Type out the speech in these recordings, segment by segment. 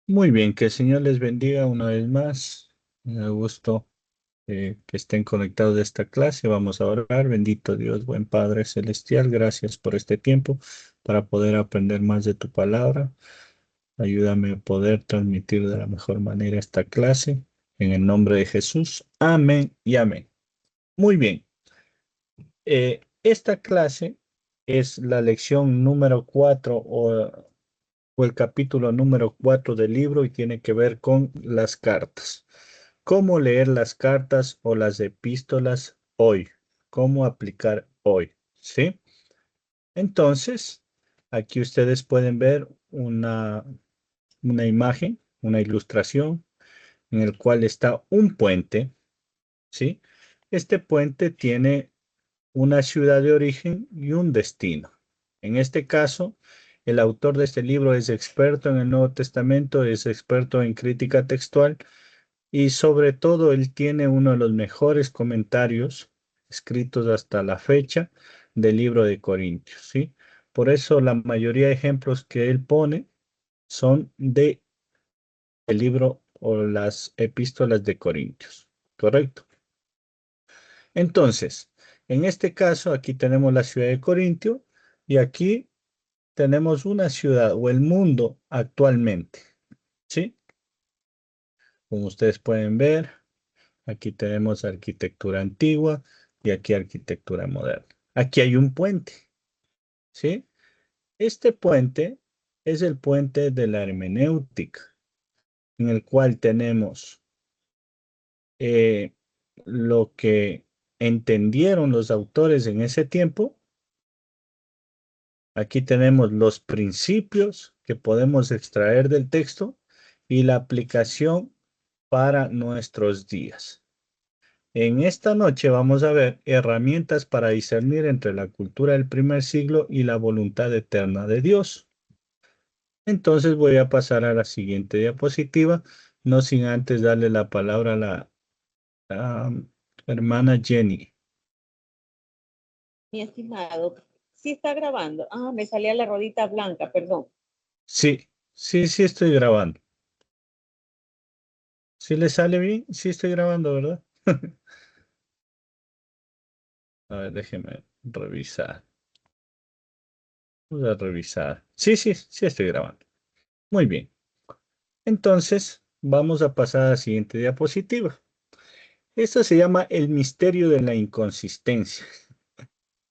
Muy bien, que el Señor les bendiga una vez más. Me da gusto que estén conectados a esta clase. Vamos a orar. Bendito Dios, buen Padre Celestial, gracias por este tiempo para poder aprender más de tu palabra. Ayúdame a poder transmitir de la mejor manera esta clase. En el nombre de Jesús. Amén y amén. Muy bien. Esta clase es la lección número 4 o el capítulo número 4 del libro y tiene que ver con las cartas. ¿Cómo leer las cartas o las epístolas hoy? ¿Cómo aplicar hoy? ¿Sí? Entonces, aquí ustedes pueden ver una imagen, una ilustración en el cual está un puente, ¿sí? Este puente tiene una ciudad de origen y un destino. En este caso, el autor de este libro es experto en el Nuevo Testamento, es experto en crítica textual y sobre todo él tiene uno de los mejores comentarios escritos hasta la fecha del libro de Corintios, ¿sí? Por eso la mayoría de ejemplos que él pone son de el libro o las epístolas de Corintios, ¿correcto? Entonces, en este caso, aquí tenemos la ciudad de Corintio y aquí tenemos una ciudad o el mundo actualmente, ¿sí? Como ustedes pueden ver, aquí tenemos arquitectura antigua y aquí arquitectura moderna. Aquí hay un puente, ¿sí? Este puente es el puente de la hermenéutica, en el cual tenemos eh, lo que entendieron los autores en ese tiempo. Aquí tenemos los principios que podemos extraer del texto y la aplicación para nuestros días. En esta noche vamos a ver herramientas para discernir entre la cultura del primer siglo y la voluntad eterna de Dios. Entonces voy a pasar a la siguiente diapositiva, no sin antes darle la palabra a la hermana Jenny. Mi estimado, sí está grabando. Ah, me salía la rodita blanca, perdón. Sí, sí estoy grabando. ¿Sí le sale bien? Sí estoy grabando, ¿verdad? A ver, déjeme revisar. Vamos a revisar. Sí estoy grabando. Muy bien. Entonces, vamos a pasar a la siguiente diapositiva. Esto se llama el misterio de la inconsistencia.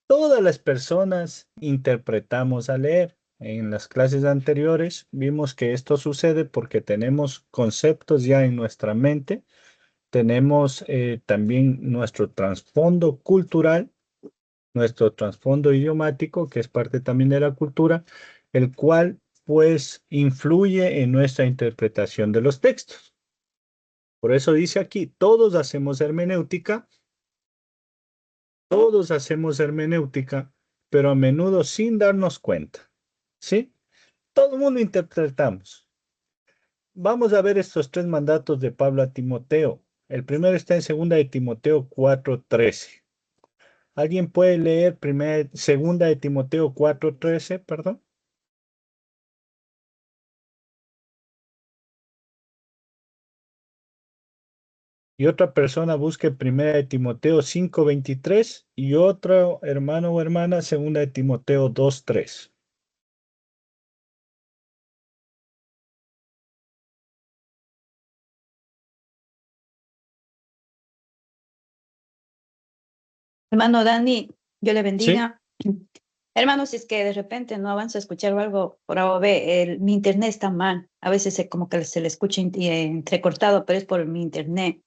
Todas las personas interpretamos al leer. En las clases anteriores vimos que esto sucede porque tenemos conceptos ya en nuestra mente, tenemos también nuestro trasfondo cultural, nuestro trasfondo idiomático, que es parte también de la cultura, el cual pues influye en nuestra interpretación de los textos. Por eso dice aquí, todos hacemos hermenéutica, pero a menudo sin darnos cuenta, ¿sí? Todo el mundo interpretamos. Vamos a ver estos tres mandatos de Pablo a Timoteo. El primero está en 2 de Timoteo 4:13. ¿Alguien puede leer segunda de Timoteo 4:13, perdón? Y otra persona busque primera de Timoteo 5:23 y otro hermano o hermana segunda de Timoteo 2:3. Hermano Dani, yo le ¿Sí? bendiga. Hermano, si es que de repente no avanza a escuchar algo por A o B, mi internet está mal. A veces como que se le escucha entrecortado, pero es por mi internet.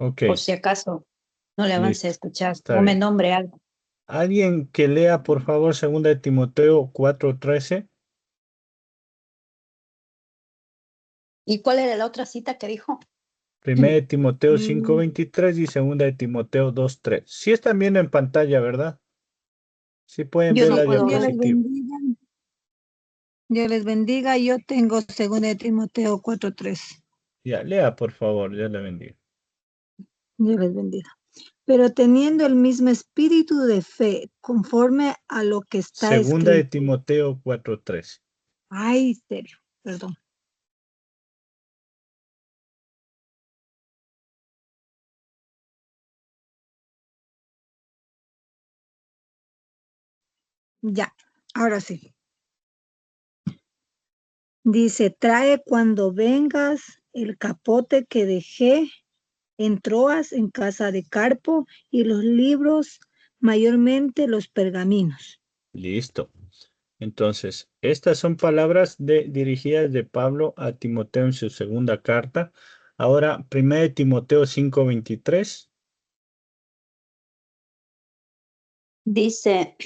Ok, Por si acaso no le avance a listo. escuchar Está o me bien. nombre algo. ¿Alguien que lea, por favor, segunda de Timoteo 4:13? ¿Y cuál era la otra cita que dijo? Primera de Timoteo Mm, 5:23 y segunda de Timoteo 2:3. Sí están viendo en pantalla, ¿verdad? Sí pueden Yo ver no la puedo Dios ver. les diapositiva. bendiga. Dios les bendiga. Yo tengo 2 de Timoteo 4:3. Ya, lea, por favor, Dios le bendiga. Dios les bendiga. Pero teniendo el mismo espíritu de fe, conforme a lo que está Segunda de escrito. Timoteo 4:13. Ay, serio, perdón. Ya, ahora sí. Dice, trae cuando vengas el capote que dejé en Troas, en casa de Carpo, y los libros, mayormente los pergaminos. Listo. Entonces, estas son palabras dirigidas de Pablo a Timoteo en su segunda carta. Ahora, 1 Timoteo 5:23. Dice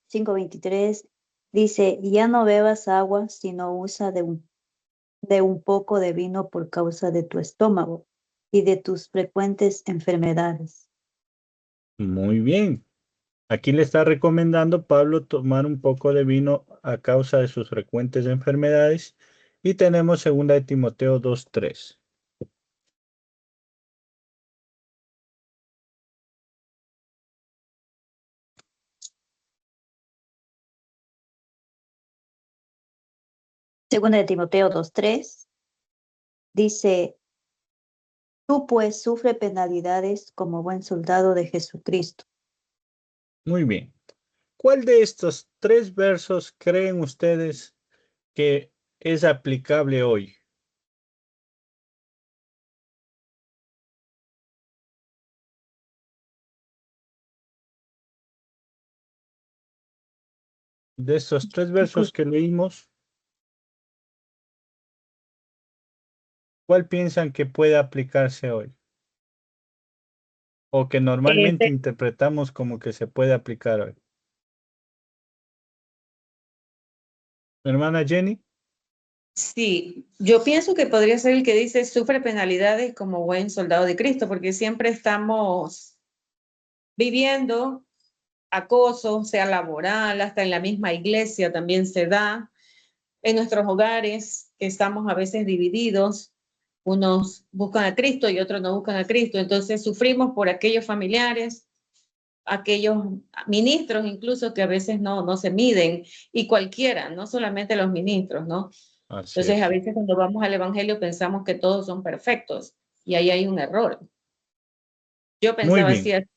5:23, dice, ya no bebas agua, sino usa de un poco de vino por causa de tu estómago y de tus frecuentes enfermedades. Muy bien. Aquí le está recomendando Pablo tomar un poco de vino a causa de sus frecuentes enfermedades. Y tenemos 2 Timoteo 2:3. Segunda de Timoteo 2:3 dice, tú pues sufre penalidades como buen soldado de Jesucristo. Muy bien. ¿Cuál de estos 3 versos creen ustedes que es aplicable hoy? De estos 3 versos que leímos, ¿cuál piensan que puede aplicarse hoy? O que normalmente interpretamos como que se puede aplicar hoy. Hermana Jenny. Sí, yo pienso que podría ser el que dice sufre penalidades como buen soldado de Cristo, porque siempre estamos viviendo acoso, sea laboral, hasta en la misma iglesia también se da, en nuestros hogares que estamos a veces divididos, unos buscan a Cristo y otros no buscan a Cristo, entonces sufrimos por aquellos familiares, aquellos ministros incluso que a veces no se miden, y cualquiera, no solamente los ministros, ¿no? Así Entonces, a es. veces cuando vamos al Evangelio pensamos que todos son perfectos y ahí hay un error. Yo Muy pensaba así. bien,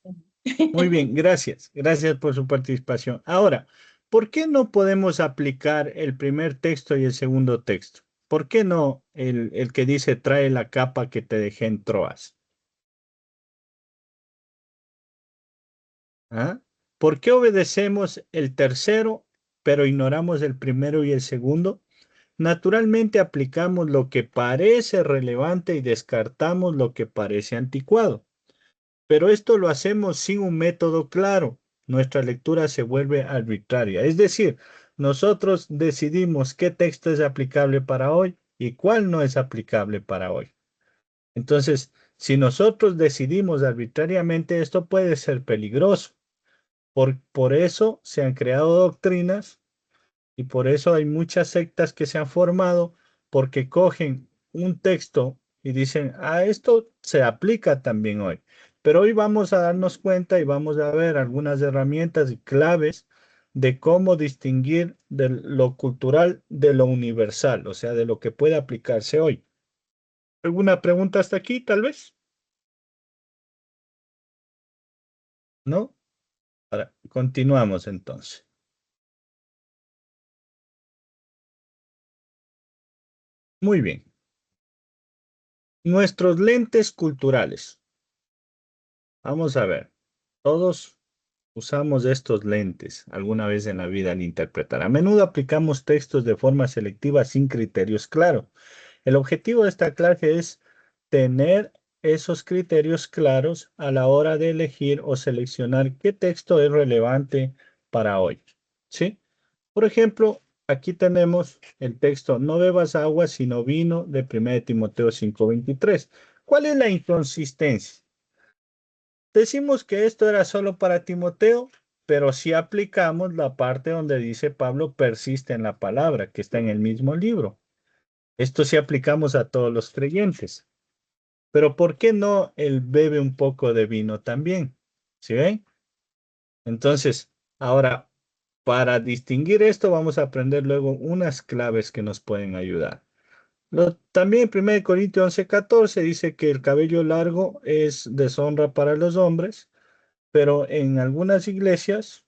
muy bien. Gracias. Gracias por su participación. Ahora, ¿por qué no podemos aplicar el primer texto y el segundo texto? ¿Por qué no el que dice trae la capa que te dejé en Troas? ¿Ah? ¿Por qué obedecemos el tercero, pero ignoramos el primero y el segundo? Naturalmente aplicamos lo que parece relevante y descartamos lo que parece anticuado. Pero esto lo hacemos sin un método claro. Nuestra lectura se vuelve arbitraria. Es decir, nosotros decidimos qué texto es aplicable para hoy y cuál no es aplicable para hoy. Entonces, si nosotros decidimos arbitrariamente, esto puede ser peligroso. Por eso se han creado doctrinas y por eso hay muchas sectas que se han formado porque cogen un texto y dicen, esto se aplica también hoy. Pero hoy vamos a darnos cuenta y vamos a ver algunas herramientas y claves de cómo distinguir de lo cultural de lo universal, o sea, de lo que puede aplicarse hoy. ¿Alguna pregunta hasta aquí, tal vez? ¿No? Ahora, continuamos entonces. Muy bien. Nuestros lentes culturales. Vamos a ver. Todos usamos estos lentes alguna vez en la vida al interpretar. A menudo aplicamos textos de forma selectiva sin criterios claros. El objetivo de esta clase es tener esos criterios claros a la hora de elegir o seleccionar qué texto es relevante para hoy. ¿Sí? Por ejemplo, aquí tenemos el texto no bebas agua sino vino de 1 Timoteo 5:23. ¿Cuál es la inconsistencia? Decimos que esto era solo para Timoteo, pero si aplicamos la parte donde dice Pablo persiste en la palabra, que está en el mismo libro. Esto sí aplicamos a todos los creyentes. Pero ¿por qué no él bebe un poco de vino también? ¿Sí ven? Entonces, ahora, para distinguir esto, vamos a aprender luego unas claves que nos pueden ayudar. También en 1 Corintios 11:14 dice que el cabello largo es deshonra para los hombres, pero en algunas iglesias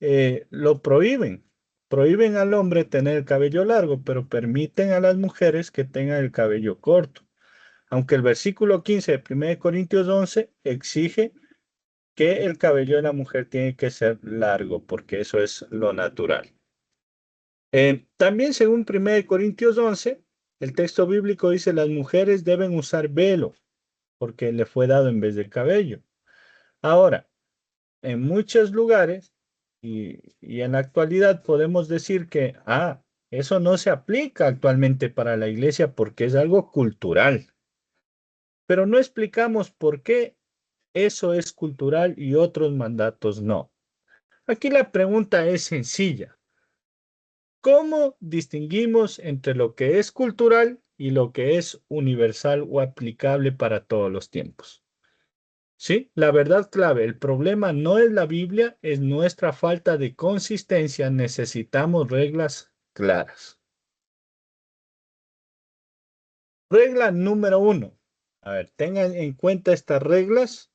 lo prohíben. Prohíben al hombre tener el cabello largo, pero permiten a las mujeres que tengan el cabello corto. Aunque el versículo 15 de 1 Corintios 11 exige que el cabello de la mujer tiene que ser largo, porque eso es lo natural. También según 1 Corintios 11, el texto bíblico dice las mujeres deben usar velo, porque le fue dado en vez del cabello. Ahora, en muchos lugares y en la actualidad podemos decir que, eso no se aplica actualmente para la iglesia porque es algo cultural. Pero no explicamos por qué eso es cultural y otros mandatos no. Aquí la pregunta es sencilla. ¿Cómo distinguimos entre lo que es cultural y lo que es universal o aplicable para todos los tiempos? Sí, la verdad clave, el problema no es la Biblia, es nuestra falta de consistencia. Necesitamos reglas claras. Regla número 1. A ver, tengan en cuenta estas reglas.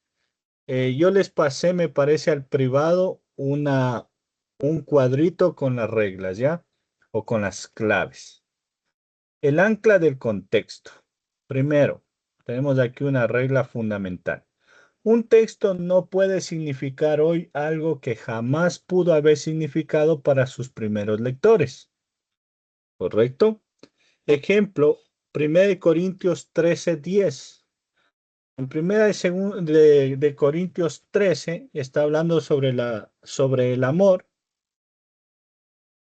Yo les pasé, me parece, al privado un cuadrito con las reglas, ¿ya? O con las claves. El ancla del contexto. Primero, tenemos aquí una regla fundamental. Un texto no puede significar hoy algo que jamás pudo haber significado para sus primeros lectores. ¿Correcto? Ejemplo, 1 Corintios 13:10. En primera de Corintios 13 está hablando sobre el amor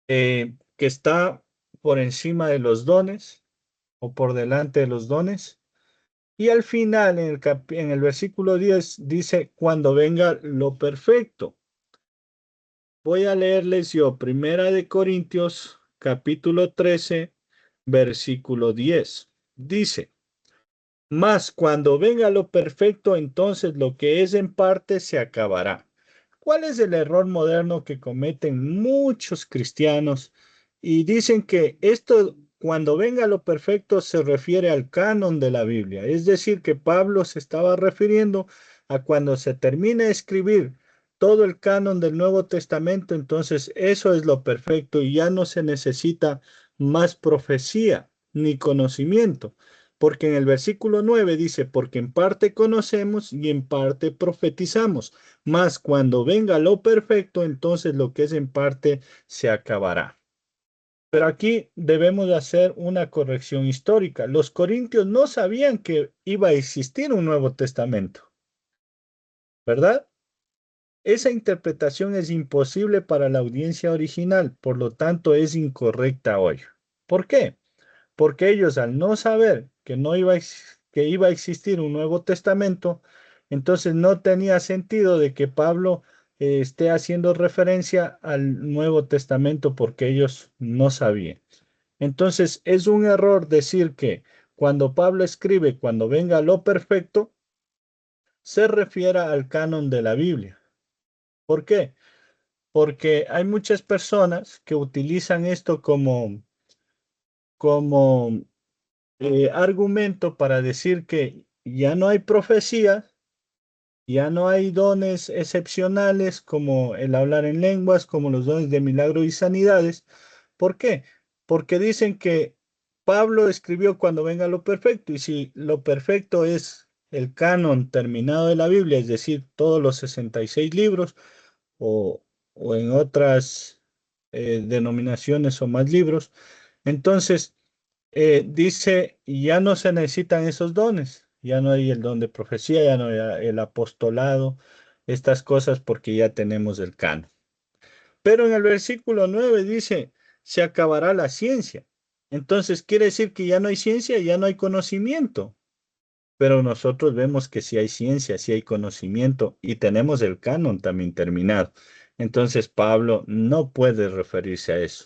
que está por encima de los dones o por delante de los dones. Y al final, en el versículo 10, dice, cuando venga lo perfecto. Voy a leerles yo, Primera de Corintios, capítulo 13, versículo 10. Dice, mas cuando venga lo perfecto, entonces lo que es en parte se acabará. ¿Cuál es el error moderno que cometen muchos cristianos? Y dicen que esto, cuando venga lo perfecto, se refiere al canon de la Biblia. Es decir, que Pablo se estaba refiriendo a cuando se termine de escribir todo el canon del Nuevo Testamento, entonces eso es lo perfecto y ya no se necesita más profecía ni conocimiento. Porque en el versículo 9 dice, porque en parte conocemos y en parte profetizamos, mas cuando venga lo perfecto, entonces lo que es en parte se acabará. Pero aquí debemos hacer una corrección histórica. Los corintios no sabían que iba a existir un Nuevo Testamento, ¿verdad? Esa interpretación es imposible para la audiencia original, por lo tanto es incorrecta hoy. ¿Por qué? Porque ellos al no saber que iba a existir un Nuevo Testamento, entonces no tenía sentido de que Pablo esté haciendo referencia al Nuevo Testamento porque ellos no sabían. Entonces es un error decir que cuando Pablo escribe, cuando venga lo perfecto, se refiera al canon de la Biblia. ¿Por qué? Porque hay muchas personas que utilizan esto como argumento para decir que ya no hay profecía, ya no hay dones excepcionales como el hablar en lenguas, como los dones de milagro y sanidades. ¿Por qué? Porque dicen que Pablo escribió cuando venga lo perfecto, y si lo perfecto es el canon terminado de la Biblia, es decir, todos los 66 libros, o, o en otras denominaciones o más libros, entonces dice, ya no se necesitan esos dones, ya no hay el don de profecía, ya no hay el apostolado, estas cosas porque ya tenemos el canon. Pero en el versículo 9 dice, se acabará la ciencia. Entonces quiere decir que ya no hay ciencia, ya no hay conocimiento. Pero nosotros vemos que sí hay ciencia, sí hay conocimiento y tenemos el canon también terminado. Entonces Pablo no puede referirse a eso.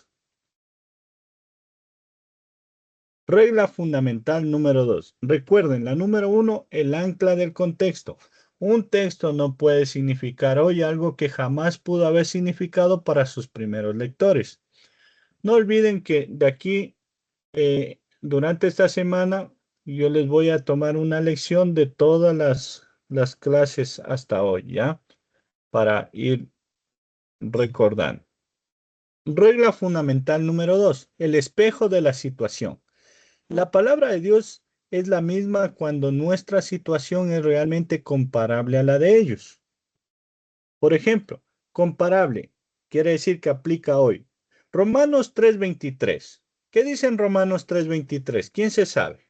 Regla fundamental número 2. Recuerden, la número 1, el ancla del contexto. Un texto no puede significar hoy algo que jamás pudo haber significado para sus primeros lectores. No olviden que de aquí, durante esta semana, yo les voy a tomar una lección de todas las clases hasta hoy, ¿ya? Para ir recordando. Regla fundamental número 2, el espejo de la situación. La palabra de Dios es la misma cuando nuestra situación es realmente comparable a la de ellos. Por ejemplo, comparable quiere decir que aplica hoy. Romanos 3:23. ¿Qué dice en Romanos 3:23? ¿Quién se sabe?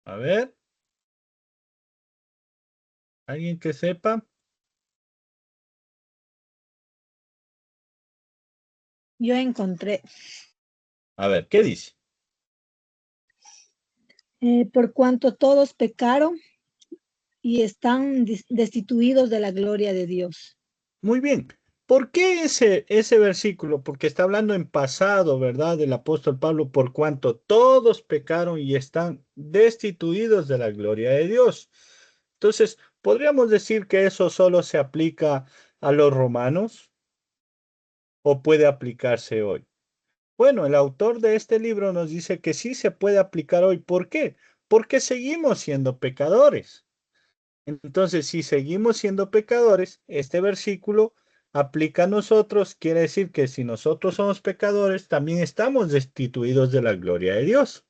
A ver, ¿alguien que sepa? Yo encontré, A ver, ¿qué dice? por cuanto todos pecaron y están destituidos de la gloria de Dios. Muy bien. ¿Por qué ese versículo? Porque está hablando en pasado, ¿verdad? Del apóstol Pablo, por cuanto todos pecaron y están destituidos de la gloria de Dios. Entonces, ¿podríamos decir que eso solo se aplica a los romanos o puede aplicarse hoy? Bueno, el autor de este libro nos dice que sí se puede aplicar hoy. ¿Por qué? Porque seguimos siendo pecadores. Entonces, si seguimos siendo pecadores, este versículo aplica a nosotros, quiere decir que si nosotros somos pecadores, también estamos destituidos de la gloria de Dios.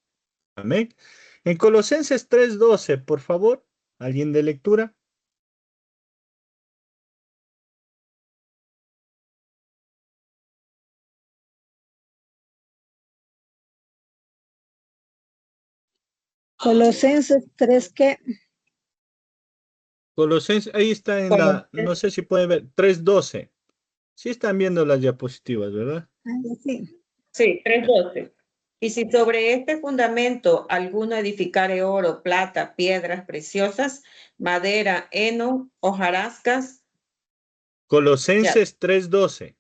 Amén. En Colosenses 3:12, por favor, ¿alguien de lectura? Colosenses 3, ¿qué? Colosenses, ahí está en la, no sé si pueden ver, 3:12. Sí están viendo las diapositivas, ¿verdad? Sí. Sí, 3:12. Y si sobre este fundamento alguno edificare oro, plata, piedras preciosas, madera, heno, hojarascas, ya. Colosenses 3:12.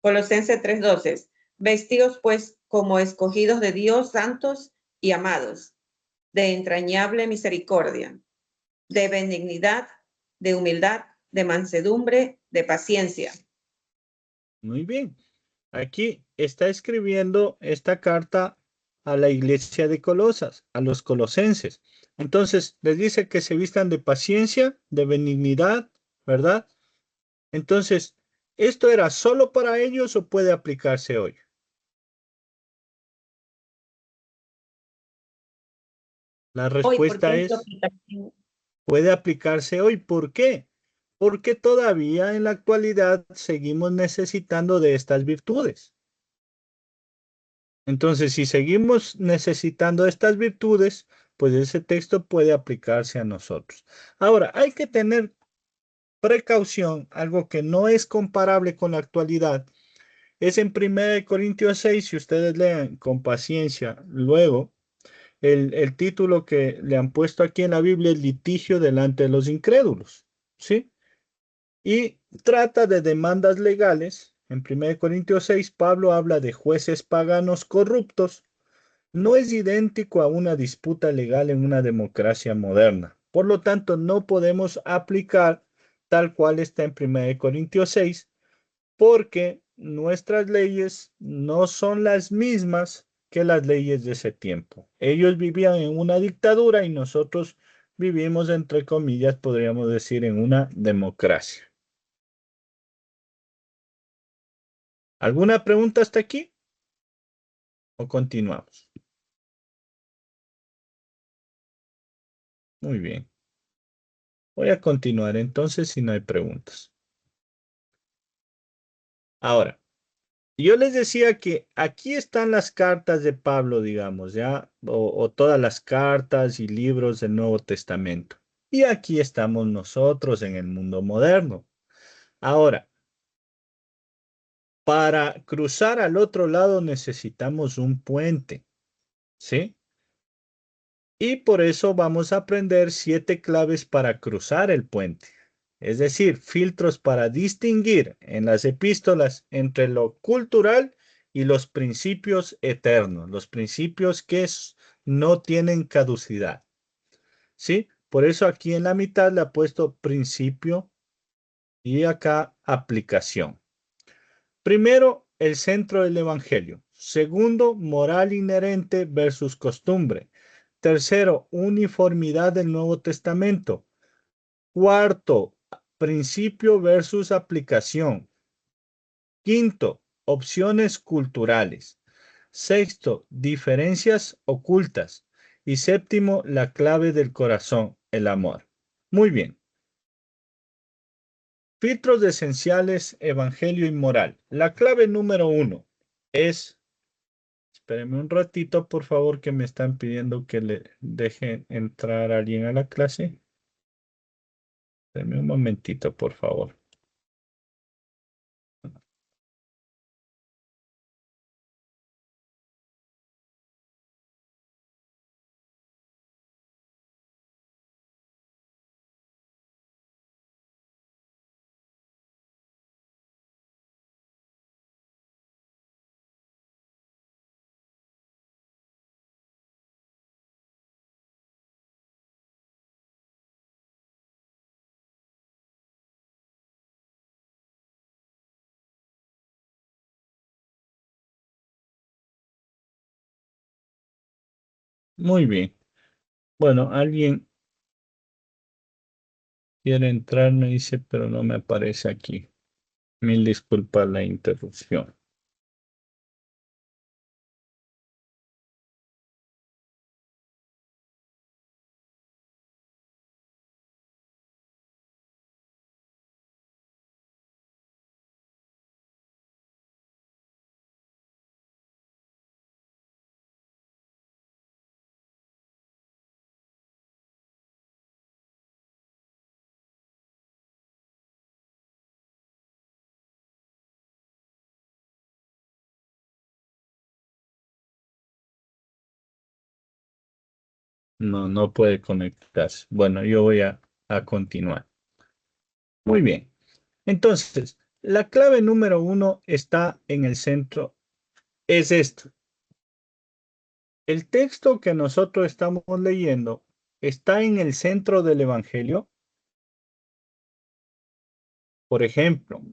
Colosenses 3:12. Vestidos pues como escogidos de Dios, santos y amados, de entrañable misericordia, de benignidad, de humildad, de mansedumbre, de paciencia. Muy bien. Aquí está escribiendo esta carta a la iglesia de Colosas, a los colosenses. Entonces, les dice que se vistan de paciencia, de benignidad, ¿verdad? Entonces, ¿esto era solo para ellos o puede aplicarse hoy? La Hoy, porque respuesta es lo es, que puede aplicarse hoy. ¿Por qué? Porque todavía en la actualidad seguimos necesitando de estas virtudes. Entonces, si seguimos necesitando estas virtudes, pues ese texto puede aplicarse a nosotros. Ahora, hay que tener precaución, algo que no es comparable con la actualidad. Es en 1 Corintios 6, si ustedes lean con paciencia, luego el título que le han puesto aquí en la Biblia es litigio delante de los incrédulos, ¿sí? Y trata de demandas legales. En 1 Corintios 6, Pablo habla de jueces paganos corruptos. No es idéntico a una disputa legal en una democracia moderna. Por lo tanto, no podemos aplicar tal cual está en 1 Corintios 6, porque nuestras leyes no son las mismas que las leyes de ese tiempo. Ellos vivían en una dictadura y nosotros vivimos, entre comillas, podríamos decir, en una democracia. ¿Alguna pregunta hasta aquí? ¿O continuamos? Muy bien. Voy a continuar entonces si no hay preguntas. Ahora, yo les decía que aquí están las cartas de Pablo, digamos, ¿ya? O todas las cartas y libros del Nuevo Testamento. Y aquí estamos nosotros en el mundo moderno. Ahora, para cruzar al otro lado necesitamos un puente, ¿sí? Y por eso vamos a aprender 7 claves para cruzar el puente. Es decir, filtros para distinguir en las epístolas entre lo cultural y los principios eternos, los principios que no tienen caducidad. ¿Sí? Por eso aquí en la mitad le ha puesto principio y acá aplicación. Primero, el centro del Evangelio. Segundo, moral inherente versus costumbre. Tercero, uniformidad del Nuevo Testamento. Cuarto, principio versus aplicación. Quinto, opciones culturales. Sexto, diferencias ocultas. Y séptimo, la clave del corazón, el amor. Muy bien. Filtros esenciales, evangelio y moral. La clave número 1 es, espérenme un ratito, por favor, que me están pidiendo que le deje entrar a alguien a la clase. Espérenme un momentito, por favor. Muy bien. Bueno, alguien quiere entrar, me dice, pero no me aparece aquí. Mil disculpas la interrupción. No, no puede conectarse. Bueno, yo voy a continuar. Muy bien. Entonces, la clave número 1 está en el centro. Es esto. El texto que nosotros estamos leyendo está en el centro del Evangelio. Por ejemplo,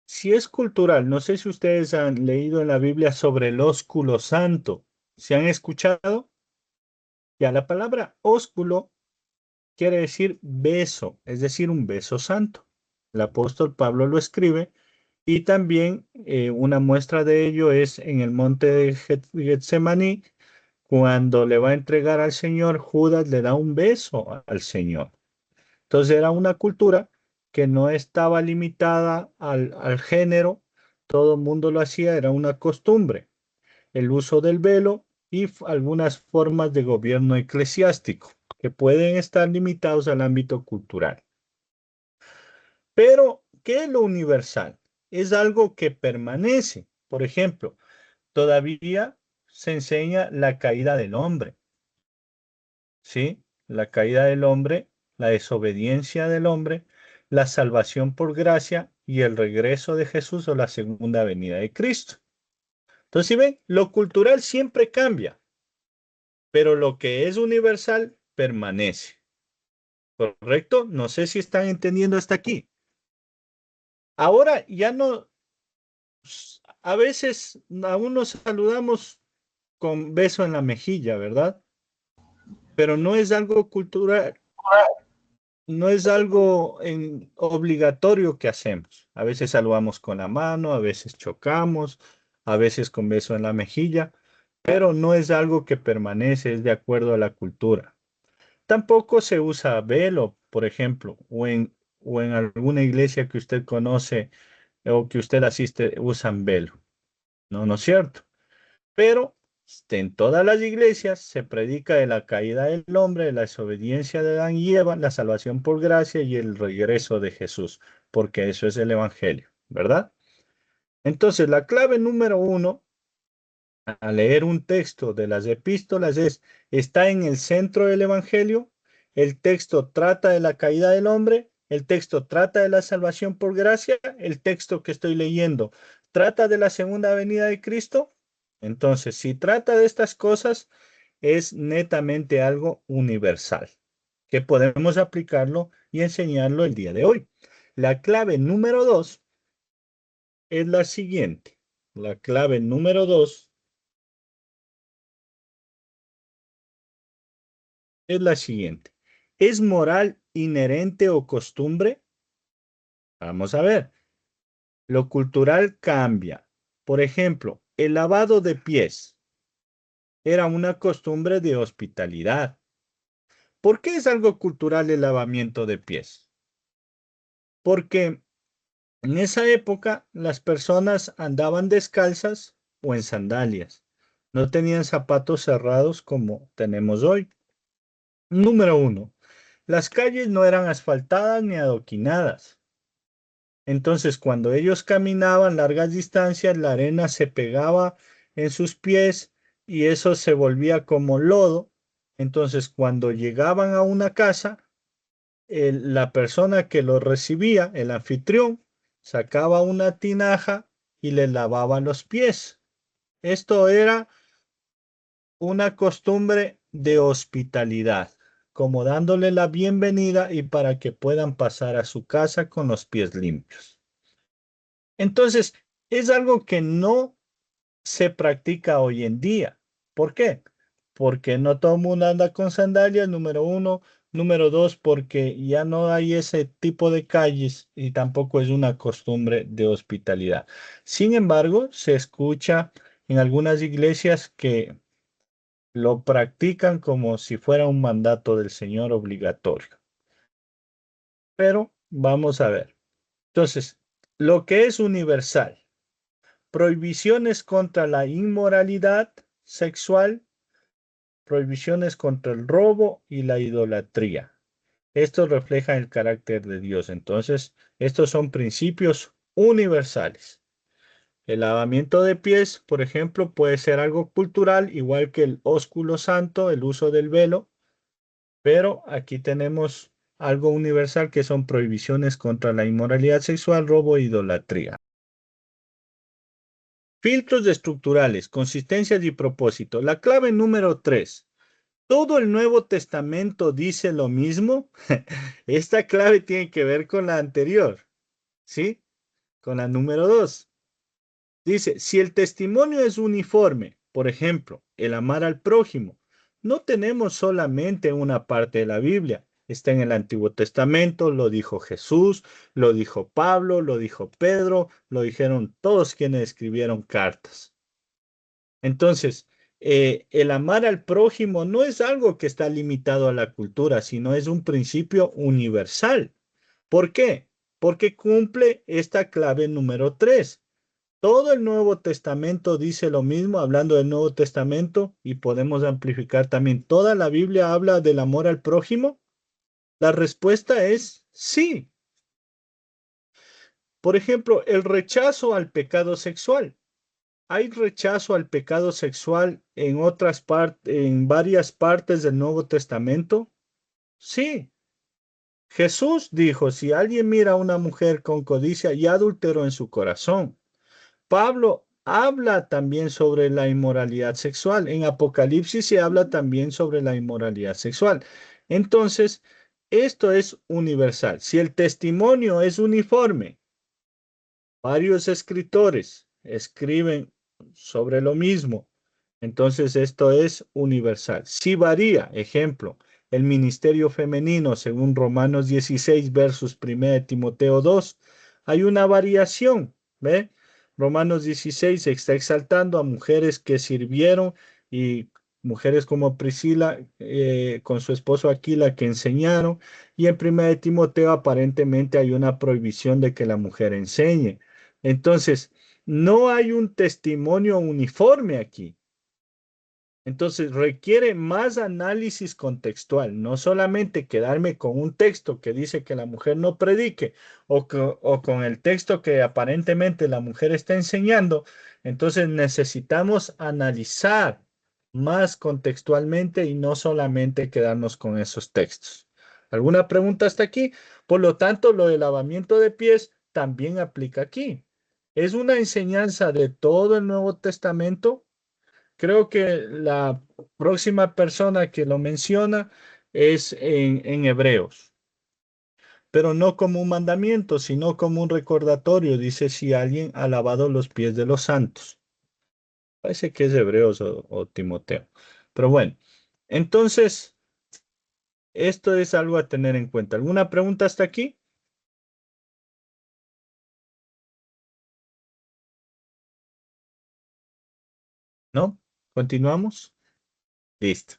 si es cultural, no sé si ustedes han leído en la Biblia sobre el ósculo santo. ¿Se han escuchado? Ya la palabra ósculo quiere decir beso, es decir, un beso santo. El apóstol Pablo lo escribe y también una muestra de ello es en el monte de Getsemaní, cuando le va a entregar al Señor, Judas le da un beso al Señor. Entonces era una cultura que no estaba limitada al género, todo el mundo lo hacía, era una costumbre, el uso del velo y algunas formas de gobierno eclesiástico que pueden estar limitados al ámbito cultural. Pero, ¿qué es lo universal? Es algo que permanece. Por ejemplo, todavía se enseña la caída del hombre, ¿sí? La caída del hombre, la desobediencia del hombre, la salvación por gracia y el regreso de Jesús o la segunda venida de Cristo. Entonces, si ven, lo cultural siempre cambia, pero lo que es universal permanece. ¿Correcto? No sé si están entendiendo hasta aquí. Ahora ya no, a veces aún nos saludamos con beso en la mejilla, ¿verdad? Pero no es algo cultural, no es algo obligatorio que hacemos. A veces saludamos con la mano, a veces chocamos, a veces con beso en la mejilla, pero no es algo que permanece, es de acuerdo a la cultura. Tampoco se usa velo, por ejemplo, o en alguna iglesia que usted conoce o que usted asiste, usan velo. No, no es cierto. Pero en todas las iglesias se predica de la caída del hombre, de la desobediencia de Adán y Eva, la salvación por gracia y el regreso de Jesús, porque eso es el Evangelio, ¿verdad? Entonces, la clave número 1 a leer un texto de las epístolas está en el centro del Evangelio, el texto trata de la caída del hombre, el texto trata de la salvación por gracia, el texto que estoy leyendo ¿Trata de la segunda venida de Cristo? Entonces, si trata de estas cosas, es netamente algo universal, que podemos aplicarlo y enseñarlo el día de hoy. La clave número 2 es la siguiente. La clave número 2 es la siguiente. ¿Es moral inherente o costumbre? Vamos a ver. Lo cultural cambia. Por ejemplo, el lavado de pies era una costumbre de hospitalidad. ¿Por qué es algo cultural el lavamiento de pies? Porque en esa época las personas andaban descalzas o en sandalias. No tenían zapatos cerrados como tenemos hoy. Número 1. Las calles no eran asfaltadas ni adoquinadas. Entonces, cuando ellos caminaban largas distancias, la arena se pegaba en sus pies y eso se volvía como lodo. Entonces, cuando llegaban a una casa, la persona que lo recibía, el anfitrión, sacaba una tinaja y le lavaba los pies. Esto era una costumbre de hospitalidad, como dándole la bienvenida y para que puedan pasar a su casa con los pies limpios. Entonces, es algo que no se practica hoy en día. ¿Por qué? Porque no todo el mundo anda con sandalias, número 1. Número 2, porque ya no hay ese tipo de calles y tampoco es una costumbre de hospitalidad. Sin embargo, se escucha en algunas iglesias que lo practican como si fuera un mandato del Señor obligatorio. Pero vamos a ver. Entonces, lo que es universal. Prohibiciones contra la inmoralidad sexual, prohibiciones contra el robo y la idolatría. Esto refleja el carácter de Dios. Entonces, estos son principios universales. El lavamiento de pies, por ejemplo, puede ser algo cultural, igual que el ósculo santo, el uso del velo, pero aquí tenemos algo universal que son prohibiciones contra la inmoralidad sexual, robo e idolatría. Filtros estructurales, consistencias y propósito. La clave número 3. ¿Todo el Nuevo Testamento dice lo mismo? Esta clave tiene que ver con la anterior, ¿sí? Con la número 2. Dice, si el testimonio es uniforme, por ejemplo, el amar al prójimo, no tenemos solamente una parte de la Biblia. Está en el Antiguo Testamento, lo dijo Jesús, lo dijo Pablo, lo dijo Pedro, lo dijeron todos quienes escribieron cartas. Entonces, el amar al prójimo no es algo que está limitado a la cultura, sino es un principio universal. ¿Por qué? Porque cumple esta clave número 3. Todo el Nuevo Testamento dice lo mismo, hablando del Nuevo Testamento, y podemos amplificar también. ¿Toda la Biblia habla del amor al prójimo? La respuesta es sí. Por ejemplo, el rechazo al pecado sexual. ¿Hay rechazo al pecado sexual en varias partes del Nuevo Testamento? Sí. Jesús dijo, si alguien mira a una mujer con codicia, ya adulteró en su corazón. Pablo habla también sobre la inmoralidad sexual. En Apocalipsis se habla también sobre la inmoralidad sexual. Entonces, esto es universal. Si el testimonio es uniforme, varios escritores escriben sobre lo mismo. Entonces, esto es universal. Si varía, ejemplo, el ministerio femenino según Romanos 16 versus 1 Timoteo 2, hay una variación, ¿ve? Romanos 16 está exaltando a mujeres que sirvieron y mujeres como Priscila con su esposo Aquila que enseñaron, y en 1 Timoteo aparentemente hay una prohibición de que la mujer enseñe. Entonces, no hay un testimonio uniforme aquí. Entonces, requiere más análisis contextual, no solamente quedarme con un texto que dice que la mujer no predique o con el texto que aparentemente la mujer está enseñando. Entonces, necesitamos analizar más contextualmente y no solamente quedarnos con esos textos. ¿Alguna pregunta hasta aquí? Por lo tanto, lo del lavamiento de pies también aplica aquí. ¿Es una enseñanza de todo el Nuevo Testamento? Creo que la próxima persona que lo menciona es en Hebreos, pero no como un mandamiento, sino como un recordatorio. Dice, si alguien ha lavado los pies de los santos. Parece que es Hebreos o Timoteo. Pero bueno, entonces, esto es algo a tener en cuenta. ¿Alguna pregunta hasta aquí? ¿No? ¿Continuamos? Listo.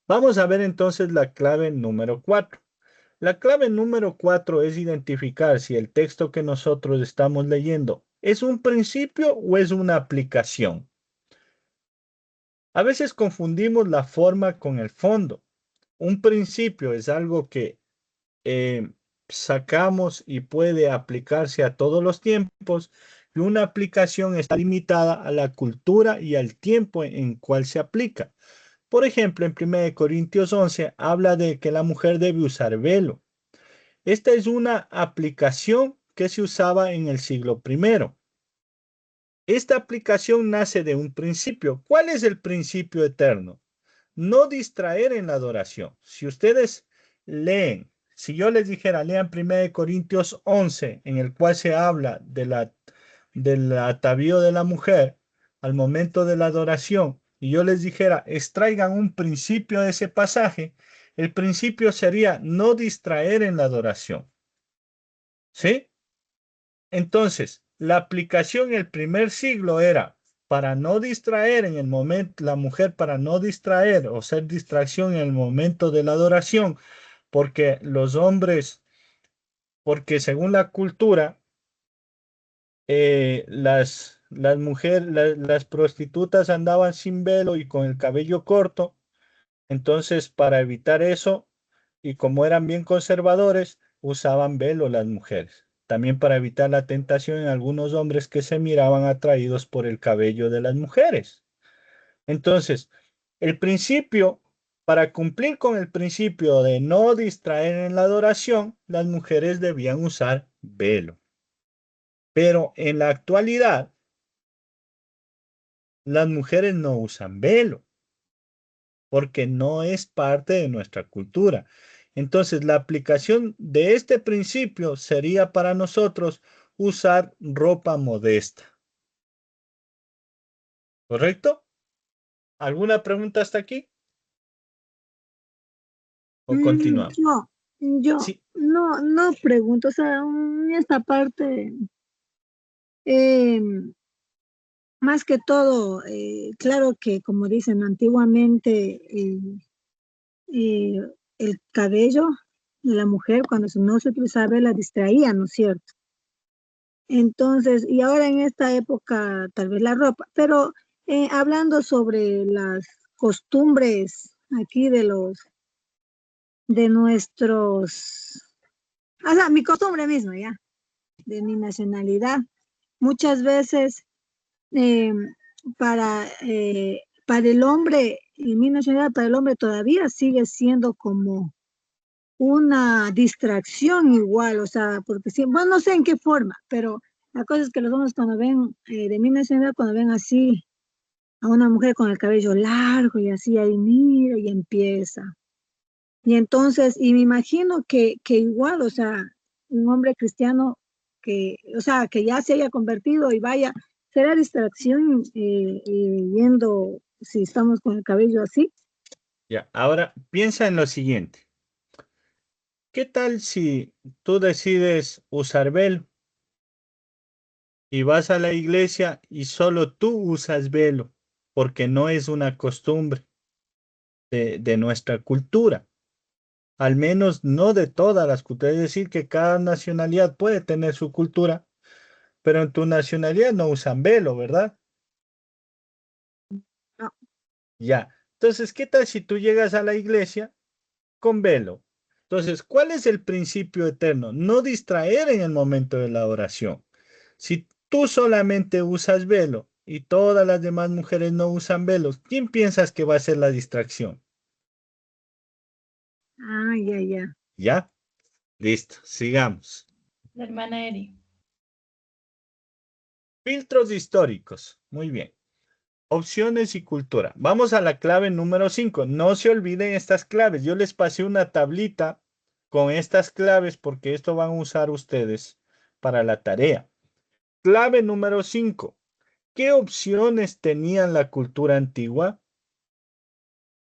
Vamos a ver entonces la clave número 4. La clave número 4 es identificar si el texto que nosotros estamos leyendo es un principio o es una aplicación. A veces confundimos la forma con el fondo. Un principio es algo que eh, sacamos y puede aplicarse a todos los tiempos, y una aplicación está limitada a la cultura y al tiempo en cual se aplica. Por ejemplo, en 1 Corintios 11 habla de que la mujer debe usar velo. Esta es una aplicación que se usaba en el siglo primero. Esta aplicación nace de un principio. ¿Cuál es el principio eterno? No distraer en la adoración. Si ustedes leen, si yo les dijera, lean 1 Corintios 11, en el cual se habla del atavío de la mujer al momento de la adoración, y yo les dijera, extraigan un principio de ese pasaje, el principio sería no distraer en la adoración. ¿Sí? Entonces, la aplicación en el primer siglo era para no distraer en el momento, la mujer para no distraer o ser distracción en el momento de la adoración, porque los hombres, porque según la cultura, las mujeres, las prostitutas andaban sin velo y con el cabello corto. Entonces, para evitar eso, y como eran bien conservadores, usaban velo las mujeres. También para evitar la tentación en algunos hombres que se miraban atraídos por el cabello de las mujeres. Entonces, el principio, para cumplir con el principio de no distraer en la adoración, las mujeres debían usar velo. Pero en la actualidad, las mujeres no usan velo, porque no es parte de nuestra cultura. Entonces, la aplicación de este principio sería para nosotros usar ropa modesta. ¿Correcto? ¿Alguna pregunta hasta aquí? ¿O continuamos? Yo Sí, no pregunto, o sea, en esta parte, eh, más que todo, claro que como dicen antiguamente, eh, el cabello de la mujer cuando no se utilizaba la distraía, ¿no es cierto? Entonces, y ahora en esta época tal vez la ropa, pero hablando sobre las costumbres aquí de nuestros, o sea, mi costumbre misma ya, de mi nacionalidad, muchas veces eh, para el hombre, y mi nacionalidad para el hombre todavía sigue siendo como una distracción igual, o sea, porque sí, bueno, no sé en qué forma, pero la cosa es que los hombres cuando ven, de mi nacionalidad, cuando ven así a una mujer con el cabello largo y así, ahí mira y empieza. Y entonces, y me imagino que igual, o sea, un hombre cristiano que, o sea, que ya se haya convertido y vaya, será distracción yendo, si estamos con el cabello así. ya. Ahora piensa en lo siguiente. ¿Qué tal si tú decides usar velo y vas a la iglesia y solo tú usas velo? Porque no es una costumbre de nuestra cultura. Al menos no de todas las culturas. Es decir, que cada nacionalidad puede tener su cultura, pero en tu nacionalidad no usan velo, ¿verdad? No, Ya. Entonces, ¿qué tal si tú llegas a la iglesia con velo? Entonces, ¿cuál es el principio eterno? No distraer en el momento de la oración. Si tú solamente usas velo y todas las demás mujeres no usan velos, ¿quién piensas que va a ser la distracción? ah, ya, ya. ¿Ya? Listo, sigamos. La hermana Eri. Filtros históricos. Muy bien. Opciones y cultura. Vamos a la clave número 5. No se olviden estas claves. Yo les pasé una tablita con estas claves porque esto van a usar ustedes para la tarea. Clave número 5. ¿Qué opciones tenía la cultura antigua?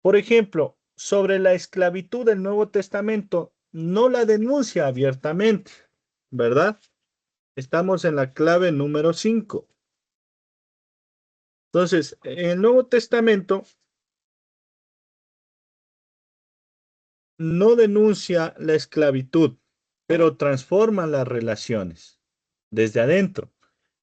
Por ejemplo, sobre la esclavitud del Nuevo Testamento, no la denuncia abiertamente, ¿verdad? Estamos en la clave número 5. Entonces, en el Nuevo Testamento no denuncia la esclavitud, pero transforma las relaciones desde adentro.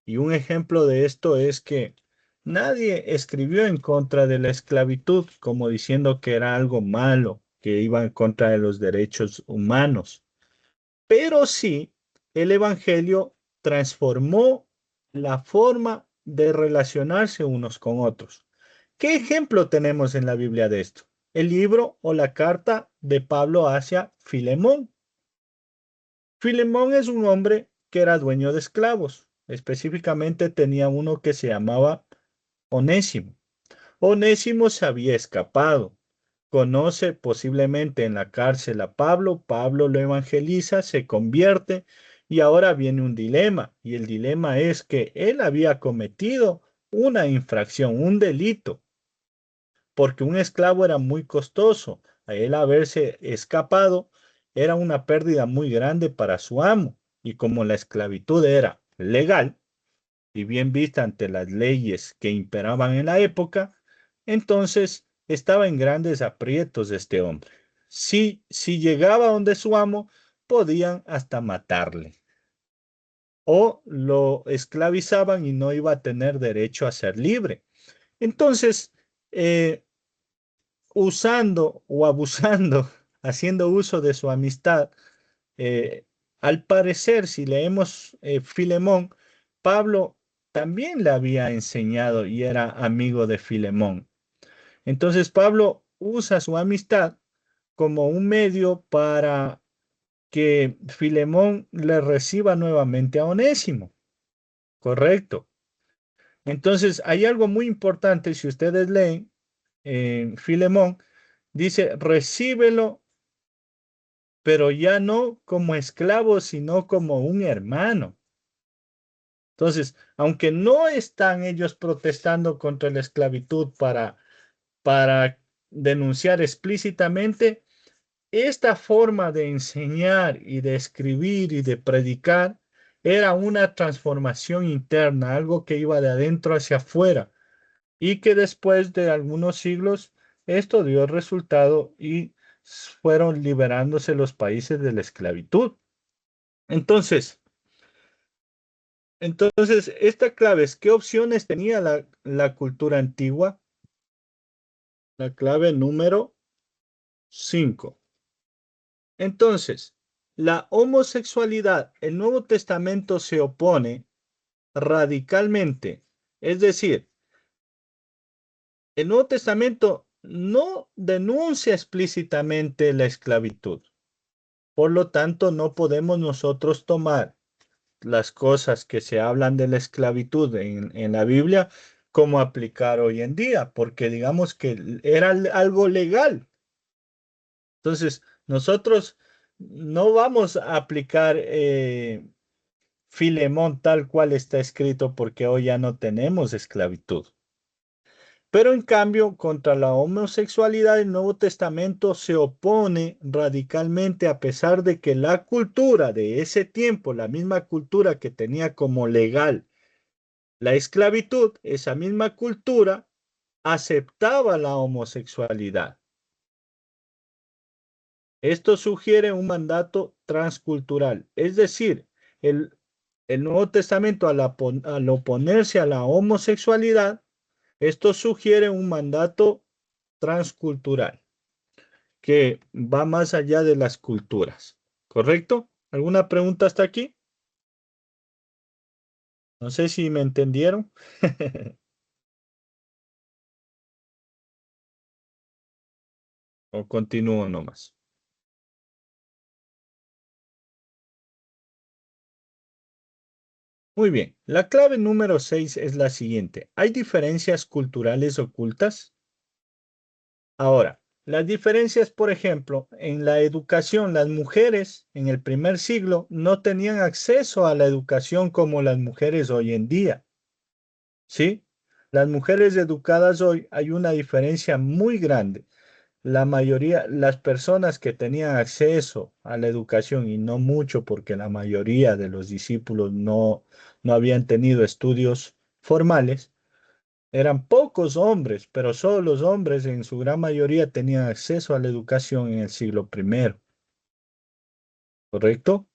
Y un ejemplo de esto es que nadie escribió en contra de la esclavitud, como diciendo que era algo malo, que iba en contra de los derechos humanos. Pero sí, el Evangelio transformó la forma de relacionarse unos con otros. ¿Qué ejemplo tenemos en la Biblia de esto? El libro o la carta de Pablo hacia Filemón. Filemón es un hombre que era dueño de esclavos. Específicamente tenía uno que se llamaba Onésimo. Onésimo se había escapado. Conoce posiblemente en la cárcel a Pablo. Pablo lo evangeliza, se convierte y ahora viene un dilema. Y el dilema es que él había cometido una infracción, un delito, porque un esclavo era muy costoso. A él haberse escapado era una pérdida muy grande para su amo. Y como la esclavitud era legal y bien vista ante las leyes que imperaban en la época, entonces estaba en grandes aprietos este hombre. Si llegaba donde su amo, podían hasta matarle o lo esclavizaban y no iba a tener derecho a ser libre. Entonces, eh, usando o abusando, haciendo uso de su amistad, eh, al parecer, si leemos Filemón, Pablo también le había enseñado y era amigo de Filemón. Entonces Pablo usa su amistad como un medio para que Filemón le reciba nuevamente a Onésimo. Correcto. Entonces hay algo muy importante, si ustedes leen Filemón, dice, recíbelo, pero ya no como esclavo, sino como un hermano. Entonces, aunque no están ellos protestando contra la esclavitud para denunciar explícitamente, esta forma de enseñar y de escribir y de predicar era una transformación interna, algo que iba de adentro hacia afuera y que después de algunos siglos esto dio resultado y fueron liberándose los países de la esclavitud. Entonces, esta clave es, ¿qué opciones tenía la cultura antigua? La clave número 5. Entonces, la homosexualidad, el Nuevo Testamento se opone radicalmente. Es decir, el Nuevo Testamento no denuncia explícitamente la esclavitud. Por lo tanto, no podemos nosotros tomar las cosas que se hablan de la esclavitud en la Biblia como aplicar hoy en día, porque digamos que era algo legal. Entonces, nosotros no vamos a aplicar Filemón tal cual está escrito porque hoy ya no tenemos esclavitud. Pero en cambio, contra la homosexualidad, el Nuevo Testamento se opone radicalmente a pesar de que la cultura de ese tiempo, la misma cultura que tenía como legal la esclavitud, esa misma cultura aceptaba la homosexualidad. Esto sugiere un mandato transcultural, es decir, el Nuevo Testamento al oponerse a la homosexualidad, esto sugiere un mandato transcultural que va más allá de las culturas. ¿Correcto? ¿Alguna pregunta hasta aquí? No sé si me entendieron. O continúo nomás. Muy bien. La clave número 6 es la siguiente. ¿Hay diferencias culturales ocultas? Ahora, las diferencias, por ejemplo, en la educación, las mujeres en el primer siglo no tenían acceso a la educación como las mujeres hoy en día. ¿Sí? Las mujeres educadas hoy hay una diferencia muy grande. La mayoría, las personas que tenían acceso a la educación, y no mucho porque la mayoría de los discípulos no habían tenido estudios formales, eran pocos hombres, pero solo los hombres en su gran mayoría tenían acceso a la educación en el siglo primero, ¿correcto?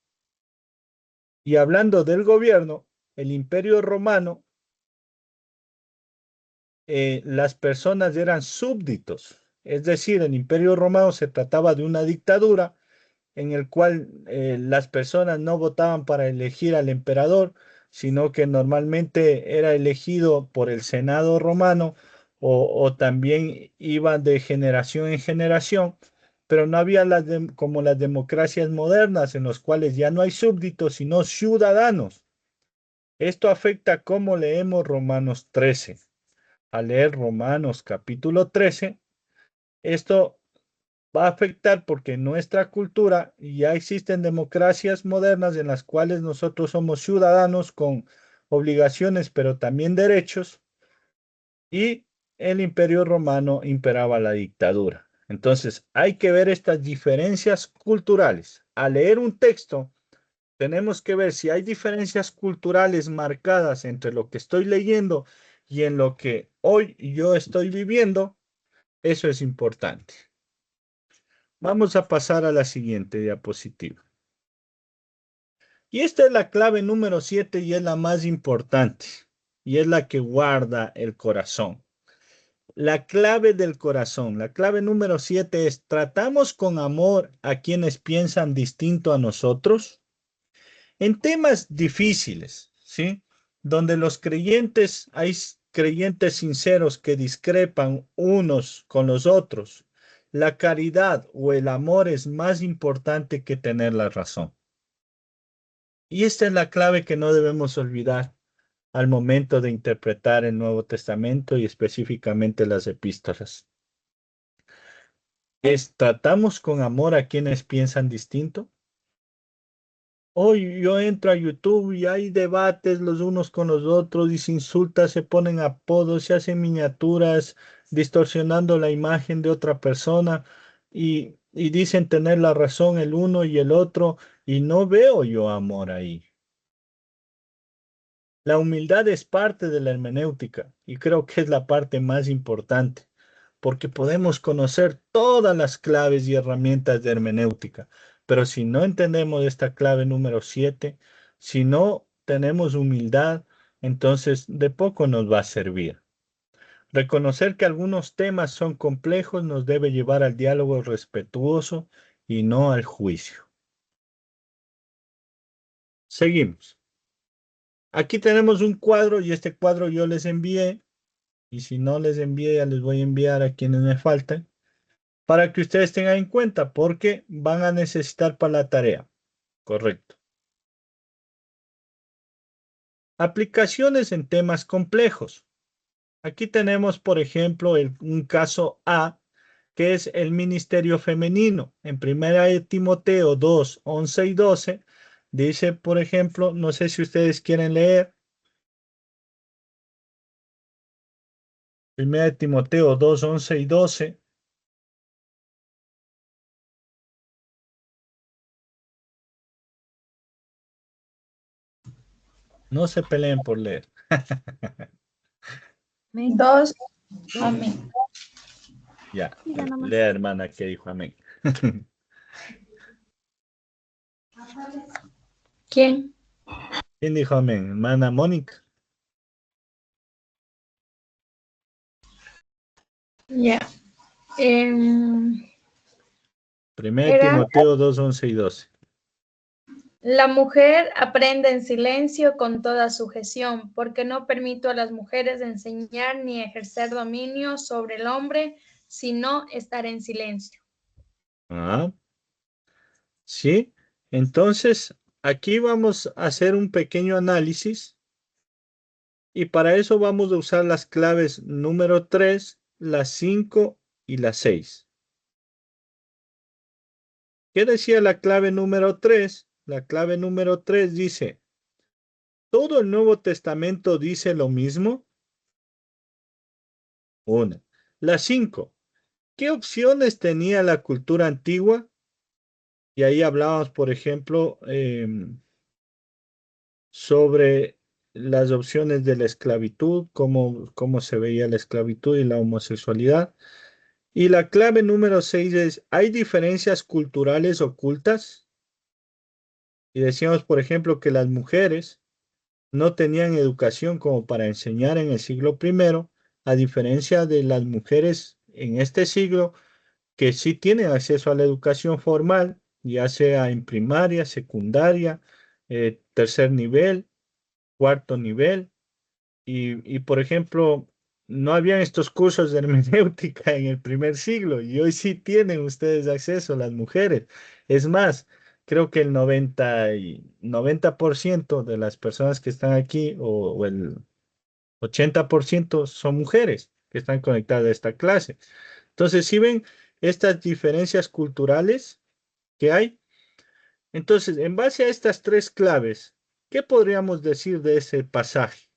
Y hablando del gobierno, el Imperio Romano, las personas eran súbditos, es decir, el Imperio Romano se trataba de una dictadura en el cual las personas no votaban para elegir al emperador, sino que normalmente era elegido por el Senado romano o también iba de generación en generación, pero no había como las democracias modernas en los cuales ya no hay súbditos, sino ciudadanos. Esto afecta cómo leemos Romanos 13. Al leer Romanos capítulo 13, esto va a afectar porque en nuestra cultura ya existen democracias modernas en las cuales nosotros somos ciudadanos con obligaciones, pero también derechos, y el Imperio Romano imperaba la dictadura. Entonces, hay que ver estas diferencias culturales. Al leer un texto, tenemos que ver si hay diferencias culturales marcadas entre lo que estoy leyendo y en lo que hoy yo estoy viviendo. Eso es importante. Vamos a pasar a la siguiente diapositiva. Y esta es la clave número 7 y es la más importante. Y es la que guarda el corazón. La clave del corazón. La clave número 7 es: ¿tratamos con amor a quienes piensan distinto a nosotros? En temas difíciles, ¿sí? Donde los creyentes, hay creyentes sinceros que discrepan unos con los otros. La caridad o el amor es más importante que tener la razón. Y esta es la clave que no debemos olvidar al momento de interpretar el Nuevo Testamento y específicamente las epístolas. ¿Tratamos con amor a quienes piensan distinto? Hoy yo entro a YouTube y hay debates los unos con los otros y se insultan, se ponen apodos, se hacen miniaturas, distorsionando la imagen de otra persona y dicen tener la razón el uno y el otro, y no veo yo amor ahí. La humildad es parte de la hermenéutica y creo que es la parte más importante, porque podemos conocer todas las claves y herramientas de hermenéutica, pero si no entendemos esta clave número 7, si no tenemos humildad, entonces de poco nos va a servir. Reconocer que algunos temas son complejos nos debe llevar al diálogo respetuoso y no al juicio. Seguimos. Aquí tenemos un cuadro y este cuadro yo les envié. Y si no les envié, ya les voy a enviar a quienes me faltan para que ustedes tengan en cuenta porque van a necesitar para la tarea. Correcto. Aplicaciones en temas complejos. Aquí tenemos, por ejemplo, un caso A, que es el ministerio femenino. En 1 de Timoteo 2, 11 y 12, dice, por ejemplo, no sé si ustedes quieren leer. 1 de Timoteo 2, 11 y 12. No se peleen por leer. Dos, amén. Ya, Mira nomás. lea, hermana, que dijo amén. ¿Quién? ¿Quién dijo amén? Hermana Mónica. Ya. Primero Era, Timoteo 2, 11 y 12. la mujer aprende en silencio con toda sujeción, porque no permito a las mujeres enseñar ni ejercer dominio sobre el hombre, sino estar en silencio. Ah, sí. Entonces, aquí vamos a hacer un pequeño análisis y para eso vamos a usar las claves número 3, la 5 y la 6. ¿Qué decía la clave número 3? La clave número 3 dice, ¿todo el Nuevo Testamento dice lo mismo? Una. La 5. ¿Qué opciones tenía la cultura antigua? Y ahí hablábamos, por ejemplo, sobre las opciones de la esclavitud, cómo se veía la esclavitud y la homosexualidad. Y la clave número 6 es, ¿hay diferencias culturales ocultas? Y decíamos, por ejemplo, que las mujeres no tenían educación como para enseñar en el siglo primero, a diferencia de las mujeres en este siglo que sí tienen acceso a la educación formal, ya sea en primaria, secundaria, tercer nivel, cuarto nivel. Por ejemplo, no habían estos cursos de hermenéutica en el primer siglo y hoy sí tienen ustedes acceso, las mujeres. Es más, creo que el 90% de las personas que están aquí o el 80% son mujeres que están conectadas a esta clase. Entonces, si ven estas diferencias culturales que hay, entonces, en base a estas tres claves, ¿qué podríamos decir de ese pasaje?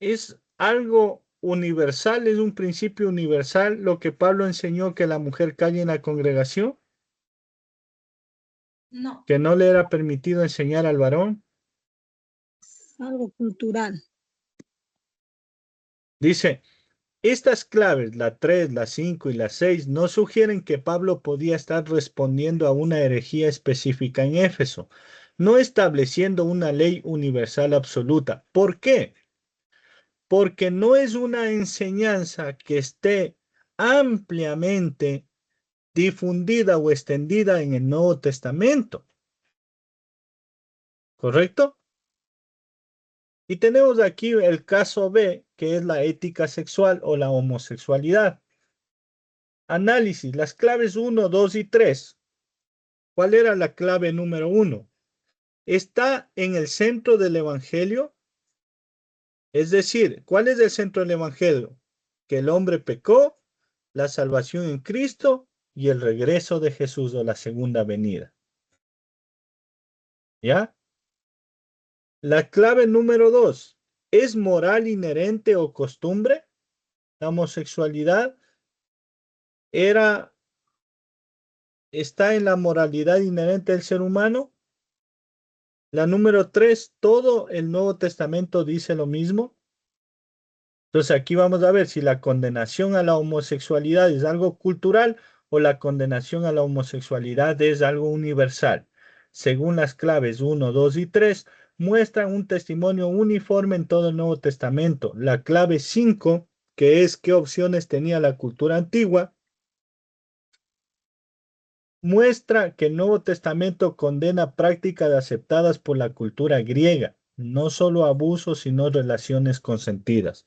¿Es algo universal, es un principio universal lo que Pablo enseñó que la mujer calle en la congregación, No, que no le era permitido enseñar al varón? Algo cultural. Dice, estas claves, la 3, la 5 y la 6, no sugieren que Pablo podía estar respondiendo a una herejía específica en Éfeso, no estableciendo una ley universal absoluta. ¿Por qué? Porque no es una enseñanza que esté ampliamente difundida o extendida en el Nuevo Testamento, ¿correcto? Y tenemos aquí el caso B, que es la ética sexual o la homosexualidad. Análisis, las claves 1, 2 y 3. ¿Cuál era la clave número 1? ¿Está en el centro del Evangelio? Es decir, ¿cuál es el centro del Evangelio? Que el hombre pecó, la salvación en Cristo y el regreso de Jesús o la segunda venida. ¿Ya? La clave número 2. ¿Es moral inherente o costumbre? La homosexualidad era, está en la moralidad inherente del ser humano. La número 3. ¿Todo el Nuevo Testamento dice lo mismo? Entonces aquí vamos a ver si la condenación a la homosexualidad es algo cultural o la condenación a la homosexualidad es algo universal. Según las claves 1, 2 y 3, muestran un testimonio uniforme en todo el Nuevo Testamento. La clave 5, que es qué opciones tenía la cultura antigua, muestra que el Nuevo Testamento condena prácticas aceptadas por la cultura griega, no solo abusos, sino relaciones consentidas.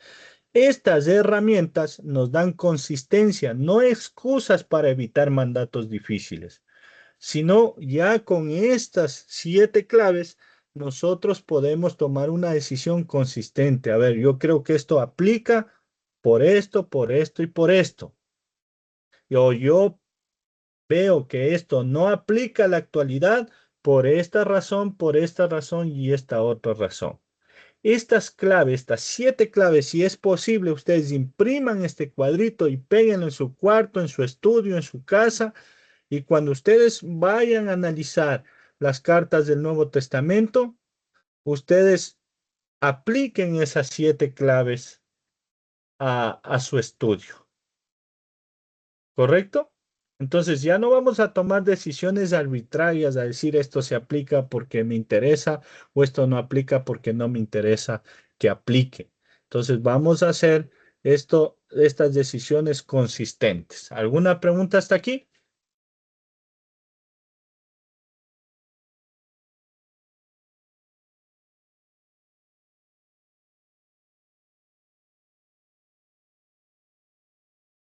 Estas herramientas nos dan consistencia, no excusas para evitar mandatos difíciles, sino ya con estas 7 claves, nosotros podemos tomar una decisión consistente. A ver, yo creo que esto aplica por esto y por esto. Yo veo que esto no aplica a la actualidad por esta razón y esta otra razón. Estas claves, estas 7 claves, si es posible, ustedes impriman este cuadrito y péguenlo en su cuarto, en su estudio, en su casa. Y cuando ustedes vayan a analizar las cartas del Nuevo Testamento, ustedes apliquen esas 7 claves a su estudio. ¿Correcto? Entonces ya no vamos a tomar decisiones arbitrarias a decir esto se aplica porque me interesa o esto no aplica porque no me interesa que aplique. Entonces vamos a hacer estas decisiones consistentes. ¿Alguna pregunta hasta aquí?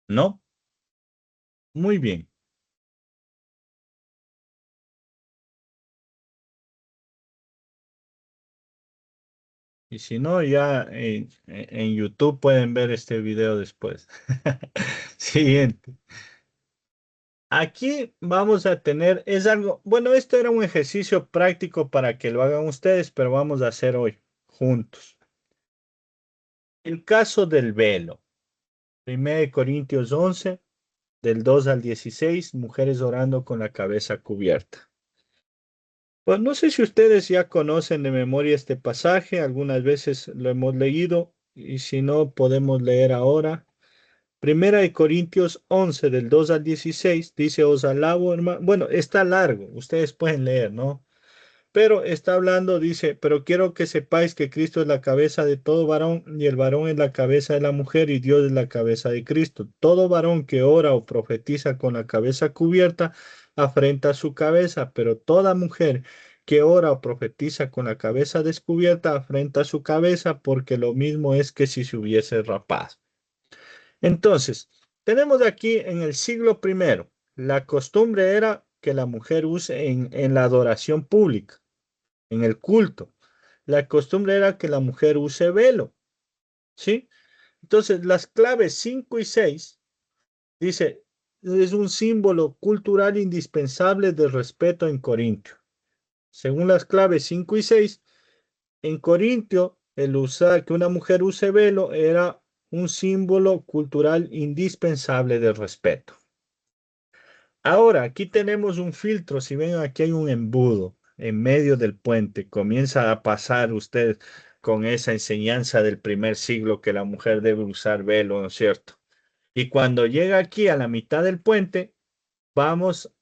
¿No? Muy bien. Y si no, ya en YouTube pueden ver este video después. Siguiente. Aquí vamos a tener, es algo, bueno, esto era un ejercicio práctico para que lo hagan ustedes, pero vamos a hacer hoy juntos. El caso del velo. 1 Corintios 11, del 2 al 16, mujeres orando con la cabeza cubierta. Pues no sé si ustedes ya conocen de memoria este pasaje, algunas veces lo hemos leído y si no podemos leer ahora. 1 Corintios 11 del 2 al 16 dice, os alabo, hermano. Bueno, está largo, ustedes pueden leer, ¿no? Pero está hablando, dice, pero quiero que sepáis que Cristo es la cabeza de todo varón y el varón es la cabeza de la mujer y Dios es la cabeza de Cristo. Todo varón que ora o profetiza con la cabeza cubierta afrenta su cabeza, pero toda mujer que ora o profetiza con la cabeza descubierta afrenta su cabeza porque lo mismo es que si se hubiese rapado. Entonces, tenemos aquí en el siglo primero, la costumbre era que la mujer use en la adoración pública, en el culto. La costumbre era que la mujer use velo, ¿sí? Entonces, las claves 5 y 6, dice, es un símbolo cultural indispensable de respeto en Corintio. Según las claves 5 y 6, en Corintio, el usar que una mujer use velo era un símbolo cultural indispensable de respeto. Ahora, aquí tenemos un filtro. Si ven, aquí hay un embudo en medio del puente. Comienza a pasar usted con esa enseñanza del primer siglo que la mujer debe usar velo, ¿no es cierto? Y cuando llega aquí a la mitad del puente, vamos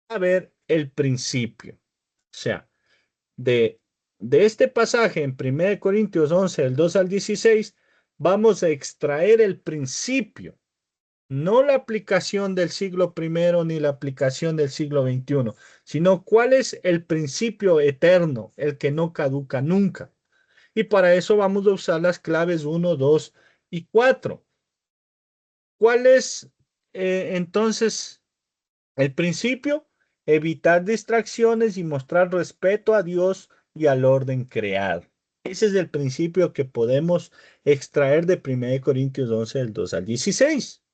a ver el principio. O sea, de, de este pasaje en 1 Corintios 11, del 2 al 16, vamos a extraer el principio, no la aplicación del siglo primero ni la aplicación del siglo XXI, sino cuál es el principio eterno, el que no caduca nunca. Y para eso vamos a usar las claves 1, 2 y 4. ¿Cuál es entonces el principio? Evitar distracciones y mostrar respeto a Dios y al orden creado. Ese es el principio que podemos extraer de 1 Corintios 11, del 2 al 16.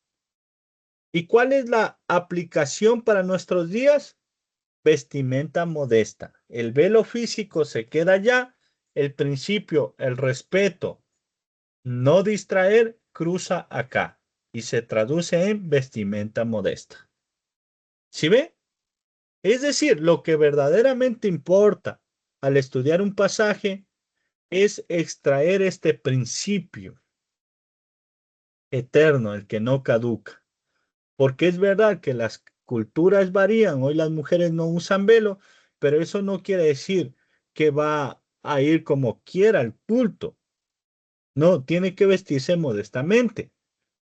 ¿Y cuál es la aplicación para nuestros días? Vestimenta modesta. El velo físico se queda allá. El principio, el respeto, no distraer, cruza acá y se traduce en vestimenta modesta. ¿Sí ve? Es decir, lo que verdaderamente importa al estudiar un pasaje es extraer este principio eterno, el que no caduca. Porque es verdad que las culturas varían, hoy las mujeres no usan velo, pero eso no quiere decir que va a ir como quiera al culto. No, tiene que vestirse modestamente.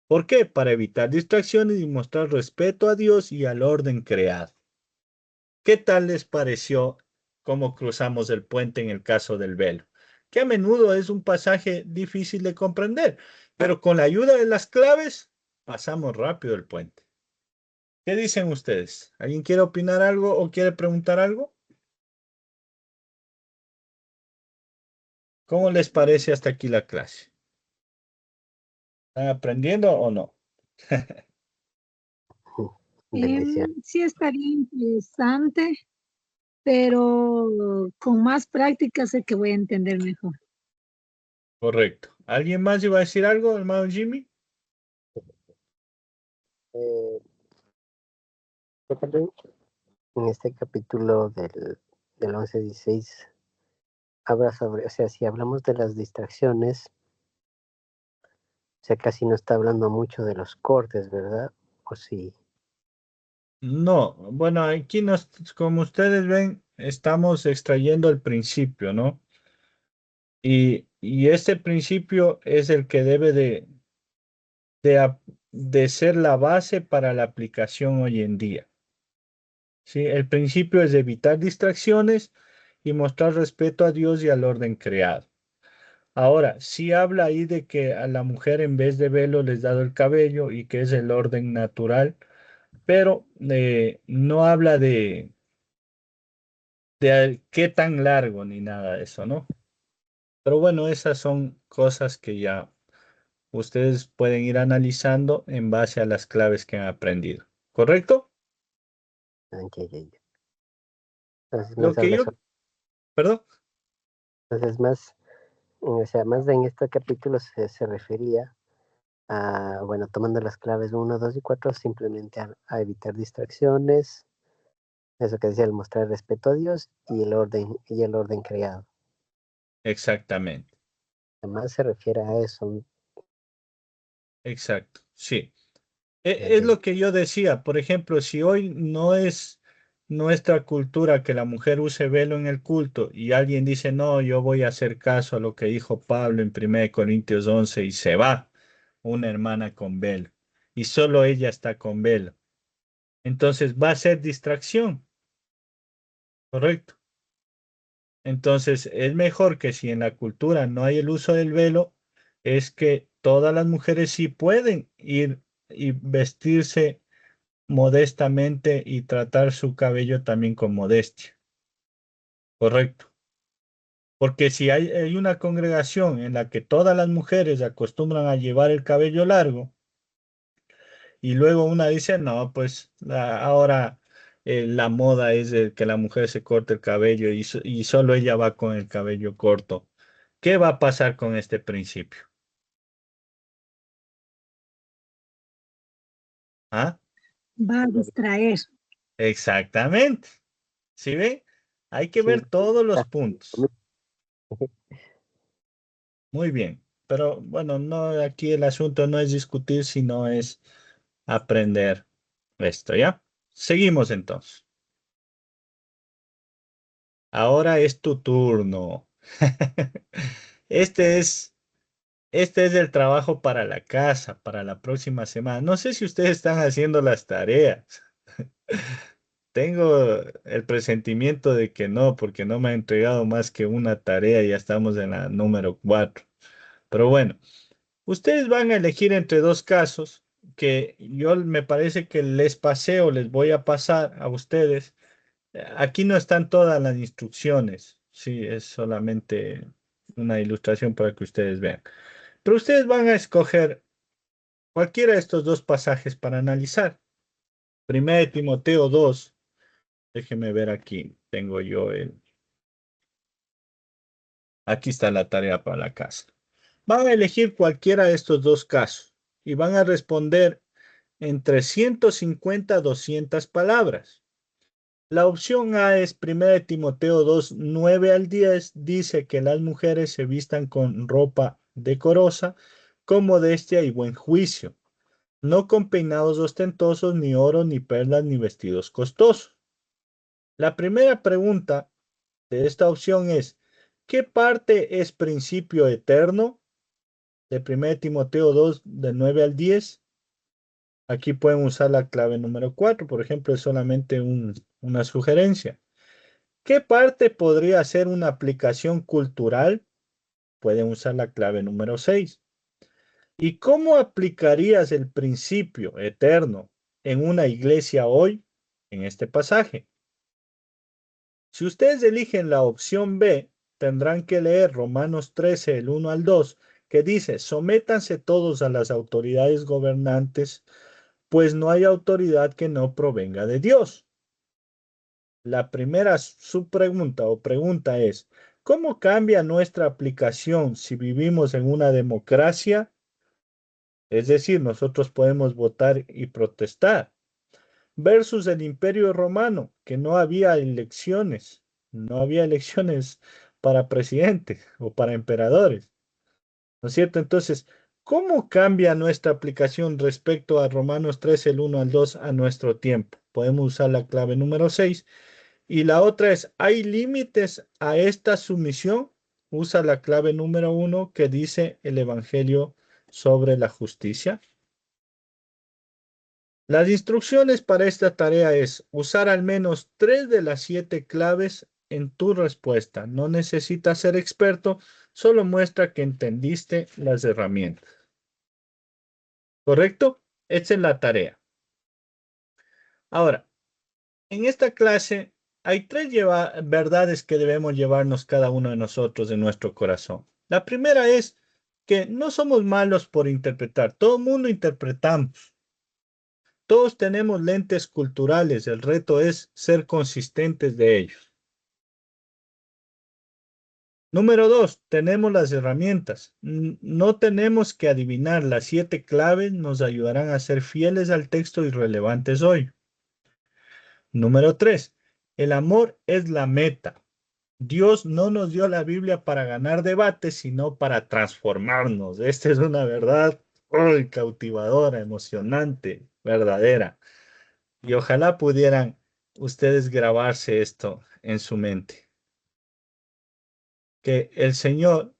¿Por qué? Para evitar distracciones y mostrar respeto a Dios y al orden creado. ¿Qué tal les pareció cómo cruzamos el puente en el caso del velo? Que a menudo es un pasaje difícil de comprender, pero con la ayuda de las claves pasamos rápido el puente. ¿Qué dicen ustedes? ¿Alguien quiere opinar algo o quiere preguntar algo? ¿Cómo les parece hasta aquí la clase? ¿Están aprendiendo o no? Bendición. Sí estaría interesante, pero con más práctica sé que voy a entender mejor. Correcto. ¿Alguien más iba a decir algo, hermano Jimmy? En este capítulo del 11-16 habla sobre, o sea, si hablamos de las distracciones, o sea, casi no está hablando mucho de los cortes, ¿verdad? O sí. No, bueno, aquí nos, como ustedes ven, estamos extrayendo el principio, ¿no? Y este principio es el que debe de ser la base para la aplicación hoy en día. ¿Sí? El principio es evitar distracciones y mostrar respeto a Dios y al orden creado. Ahora, sí habla ahí de que a la mujer en vez de velo les dado el cabello y que es el orden natural, pero no habla de qué tan largo ni nada de eso, ¿no? Pero bueno, esas son cosas que ya ustedes pueden ir analizando en base a las claves que han aprendido. ¿Correcto? Ya. Entonces, Lo más que habla yo, perdón. entonces más, o sea, más en este capítulo se refería a, bueno, tomando las claves 1, 2 y 4, simplemente a evitar distracciones, eso que decía, el mostrar respeto a Dios y el orden creado. Exactamente, Además se refiere a eso. exacto, sí. Ya, Es lo que yo decía, por ejemplo, si hoy no es nuestra cultura que la mujer use velo en el culto y alguien dice, no, yo voy a hacer caso a lo que dijo Pablo en 1 Corintios 11 y se va una hermana con velo y solo ella está con velo. Entonces va a ser distracción, ¿correcto? Entonces es mejor que si en la cultura no hay el uso del velo, es que todas las mujeres sí pueden ir y vestirse modestamente y tratar su cabello también con modestia, ¿correcto? Porque si hay una congregación en la que todas las mujeres acostumbran a llevar el cabello largo y luego una dice, no, pues ahora la moda es de que la mujer se corte el cabello y solo ella va con el cabello corto. ¿Qué va a pasar con este principio? ¿Ah? Va a distraer. Exactamente. ¿Sí ve? Hay que Sí, ver todos los ah, puntos. Muy bien, pero bueno, no, aquí el asunto no es discutir, sino es aprender esto, ¿ya? Seguimos entonces. Ahora es tu turno. Este es, este es el trabajo para la casa, para la próxima semana. No sé si ustedes están haciendo las tareas. Tengo el presentimiento de que no, porque no me ha entregado más que una tarea y ya estamos en la número 4. Pero bueno. Ustedes van a elegir entre dos casos que yo me parece que les pasé o les voy a pasar a ustedes. Aquí no están todas las instrucciones, sí, es solamente una ilustración para que ustedes vean. Pero ustedes van a escoger cualquiera de estos dos pasajes para analizar. Primero de Timoteo 2, déjenme ver aquí, tengo yo aquí está la tarea para la casa. Van a elegir cualquiera de estos dos casos y van a responder entre 150 a 200 palabras. La opción A es 1 Timoteo 2, 9 al 10, dice que las mujeres se vistan con ropa decorosa, con modestia y buen juicio, no con peinados ostentosos, ni oro, ni perlas, ni vestidos costosos. La primera pregunta de esta opción es, ¿qué parte es principio eterno? De 1 Timoteo 2, de 9 al 10. Aquí pueden usar la clave número 4, por ejemplo, es solamente una sugerencia. ¿Qué parte podría ser una aplicación cultural? Pueden usar la clave número 6. ¿Y cómo aplicarías el principio eterno en una iglesia hoy en este pasaje? Si ustedes eligen la opción B, tendrán que leer Romanos 13, el 1 al 2, que dice, sométanse todos a las autoridades gobernantes, pues no hay autoridad que no provenga de Dios. La primera subpregunta o pregunta es, ¿cómo cambia nuestra aplicación si vivimos en una democracia? Es decir, nosotros podemos votar y protestar, versus el Imperio Romano, que no había elecciones para presidentes o para emperadores, ¿no es cierto? Entonces, ¿cómo cambia nuestra aplicación respecto a Romanos 13, el 1 al 2 a nuestro tiempo? Podemos usar la clave número 6. Y la otra es, ¿hay límites a esta sumisión? Usa la clave número 1 que dice el Evangelio sobre la justicia. Las instrucciones para esta tarea es usar al menos 3 de las 7 claves en tu respuesta. No necesitas ser experto, solo muestra que entendiste las herramientas. ¿Correcto? Esta es la tarea. Ahora, en esta clase hay 3 verdades que debemos llevarnos cada uno de nosotros en nuestro corazón. La primera es que no somos malos por interpretar. Todo el mundo interpretamos. Todos tenemos lentes culturales. El reto es ser consistentes de ellos. Número 2, tenemos las herramientas. No tenemos que adivinar. Las 7 claves nos ayudarán a ser fieles al texto y relevantes hoy. Número 3, el amor es la meta. Dios no nos dio la Biblia para ganar debates, sino para transformarnos. Esta es una verdad cautivadora, emocionante, verdadera. Y ojalá pudieran ustedes grabarse esto en su mente. Que el Señor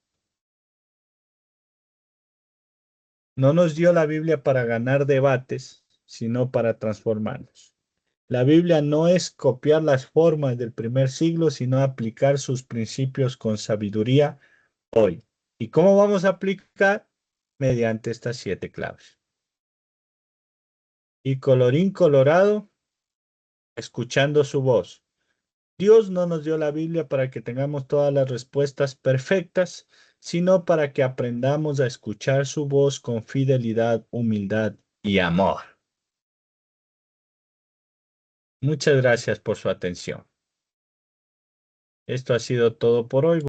no nos dio la Biblia para ganar debates, sino para transformarnos. La Biblia no es copiar las formas del primer siglo, sino aplicar sus principios con sabiduría hoy. ¿Y cómo vamos a aplicar? Mediante estas 7 claves. Y colorín colorado, escuchando su voz. Dios no nos dio la Biblia para que tengamos todas las respuestas perfectas, sino para que aprendamos a escuchar su voz con fidelidad, humildad y amor. Muchas gracias por su atención. Esto ha sido todo por hoy.